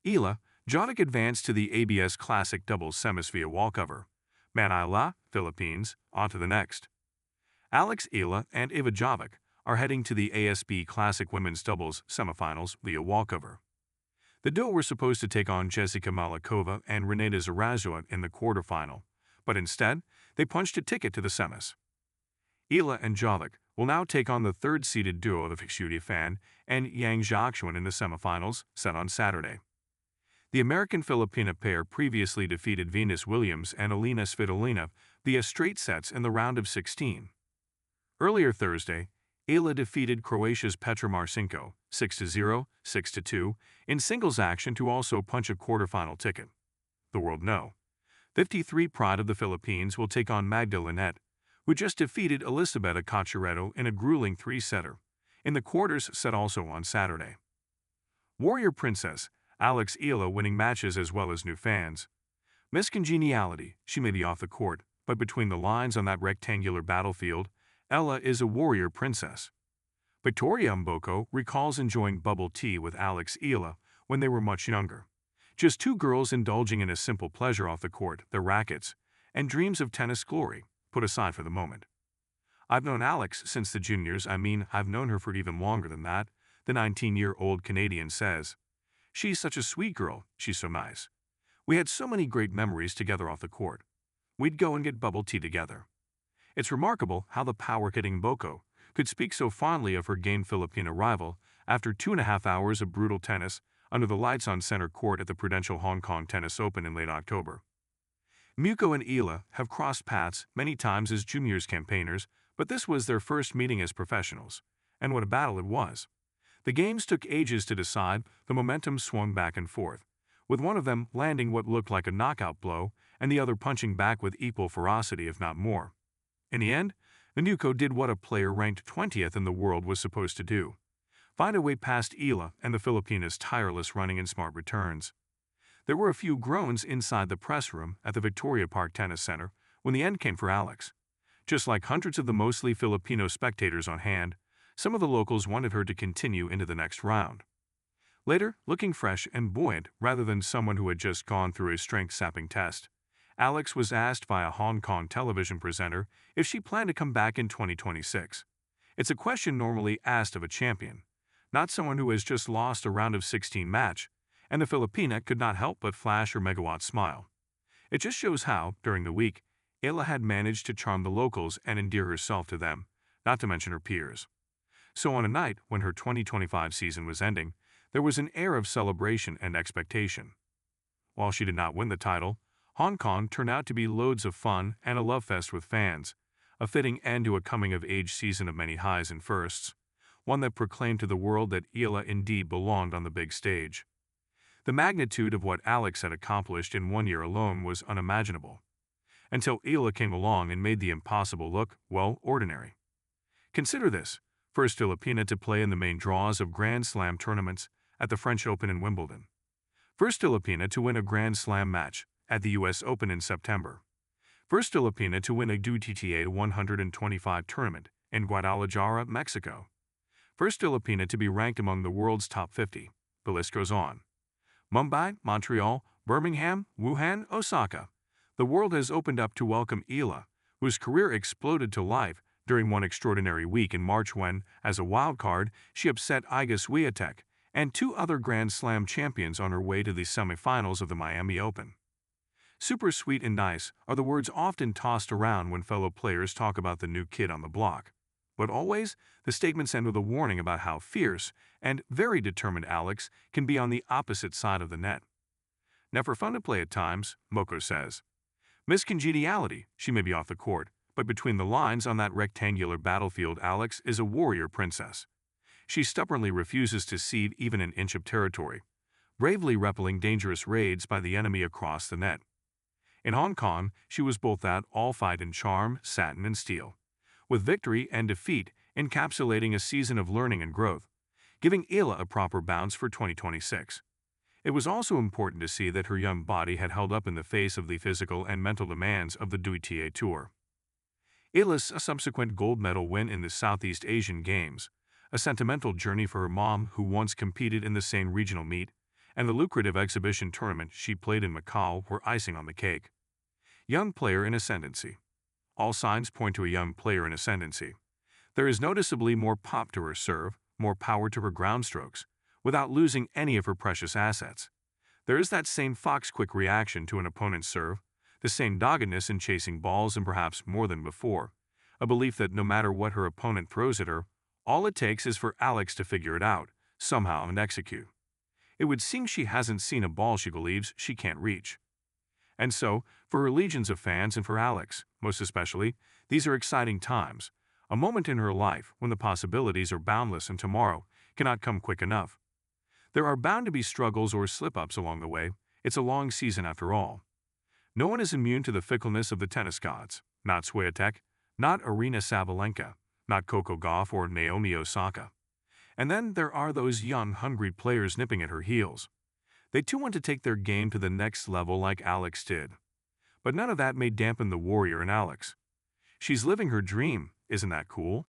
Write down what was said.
Eala, Jotic advanced to the ABS Classic doubles semis via walkover. Manila, Philippines, on to the next. Alex Eala and Iva Jovic are heading to the ASB Classic women's doubles semifinals via walkover. The duo were supposed to take on Jessica Malakova and Renata Zarazua in the quarterfinal, but instead, they punched a ticket to the semis. Eala and Jovic will now take on the third-seeded duo of Xiudi Fan and Yang Xiaoxuan in the semifinals, set on Saturday. The American-Filipina pair previously defeated Venus Williams and Alina Svitolina via straight sets in the round of 16. Earlier Thursday, Eala defeated Croatia's Petra Marcinko 6-0, 6-2 in singles action to also punch a quarterfinal ticket. The world know. 53 Pride of the Philippines will take on Magda Linette, who just defeated Elisabetta Cacciaretto in a grueling three-setter, in the quarters set also on Saturday. Warrior Princess Alex Eala winning matches as well as new fans. Miss Congeniality, she may be off the court, but between the lines on that rectangular battlefield, Ella is a warrior princess. Victoria Mboko recalls enjoying bubble tea with Alex Eala when they were much younger. Just two girls indulging in a simple pleasure off the court, their rackets, and dreams of tennis glory, put aside for the moment. I've known Alex since the juniors. I've known her for even longer than that, the 19-year-old Canadian says. She's such a sweet girl, she's so nice. We had so many great memories together off the court. We'd go and get bubble tea together. It's remarkable how the power-hitting Mboko could speak so fondly of her game Filipina rival after 2.5 hours of brutal tennis under the lights on center court at the Prudential Hong Kong Tennis Open in late October. Mboko and Eala have crossed paths many times as juniors campaigners, but this was their first meeting as professionals, and what a battle it was. The games took ages to decide, the momentum swung back and forth, with one of them landing what looked like a knockout blow and the other punching back with equal ferocity if not more. In the end, Mboko did what a player ranked 20th in the world was supposed to do: find a way past Eala and the Filipinas' tireless running and smart returns. There were a few groans inside the press room at the Victoria Park Tennis Center when the end came for Alex. Just like hundreds of the mostly Filipino spectators on hand, some of the locals wanted her to continue into the next round. Later, looking fresh and buoyant rather than someone who had just gone through a strength-sapping test, Alex was asked by a Hong Kong television presenter if she planned to come back in 2026. It's a question normally asked of a champion, not someone who has just lost a round of 16 match, and the Filipina could not help but flash her megawatt smile. It just shows how, during the week, Eala had managed to charm the locals and endear herself to them, not to mention her peers. So on a night when her 2025 season was ending, there was an air of celebration and expectation. While she did not win the title, Hong Kong turned out to be loads of fun and a love fest with fans, a fitting end to a coming-of-age season of many highs and firsts, one that proclaimed to the world that Eala indeed belonged on the big stage. The magnitude of what Alex had accomplished in 1 year alone was unimaginable, until Eala came along and made the impossible look, well, ordinary. Consider this: first Filipina to play in the main draws of Grand Slam tournaments at the French Open and Wimbledon. First Filipina to win a Grand Slam match at the US Open in September. First Filipina to win a WTA 125 tournament in Guadalajara, Mexico. First Filipina to be ranked among the world's top 50. The list goes on. Mumbai, Montreal, Birmingham, Wuhan, Osaka. The world has opened up to welcome Eala, whose career exploded to life during one extraordinary week in March when, as a wild card, she upset Iga Swiatek and two other Grand Slam champions on her way to the semifinals of the Miami Open. Super sweet and nice are the words often tossed around when fellow players talk about the new kid on the block. But always, the statements end with a warning about how fierce and very determined Alex can be on the opposite side of the net. Never fun to play at times, Mboko says. Miss Congeniality, she may be off the court, but between the lines on that rectangular battlefield, Alex is a warrior princess. She stubbornly refuses to cede even an inch of territory, bravely repelling dangerous raids by the enemy across the net. In Hong Kong, she was both that all fight and charm, satin and steel, with victory and defeat encapsulating a season of learning and growth, giving Eala a proper bounce for 2026. It was also important to see that her young body had held up in the face of the physical and mental demands of the WTA Tour. Eala's subsequent gold medal win in the Southeast Asian Games, a sentimental journey for her mom who once competed in the same regional meet, and the lucrative exhibition tournament she played in Macau were icing on the cake. Young player in ascendancy. All signs point to a young player in ascendancy. There is noticeably more pop to her serve, more power to her ground strokes, without losing any of her precious assets. There is that same fox-quick reaction to an opponent's serve, the same doggedness in chasing balls, and perhaps more than before, a belief that no matter what her opponent throws at her, all it takes is for Alex to figure it out, somehow, and execute. It would seem she hasn't seen a ball she believes she can't reach. And so, for her legions of fans and for Alex, most especially, these are exciting times, a moment in her life when the possibilities are boundless and tomorrow cannot come quick enough. There are bound to be struggles or slip-ups along the way. It's a long season after all. No one is immune to the fickleness of the tennis gods, not Swiatek, not Arina Sabalenka, not Coco Gauff or Naomi Osaka. And then there are those young, hungry players nipping at her heels. They too want to take their game to the next level like Alex did. But none of that may dampen the warrior in Alex. She's living her dream, isn't that cool?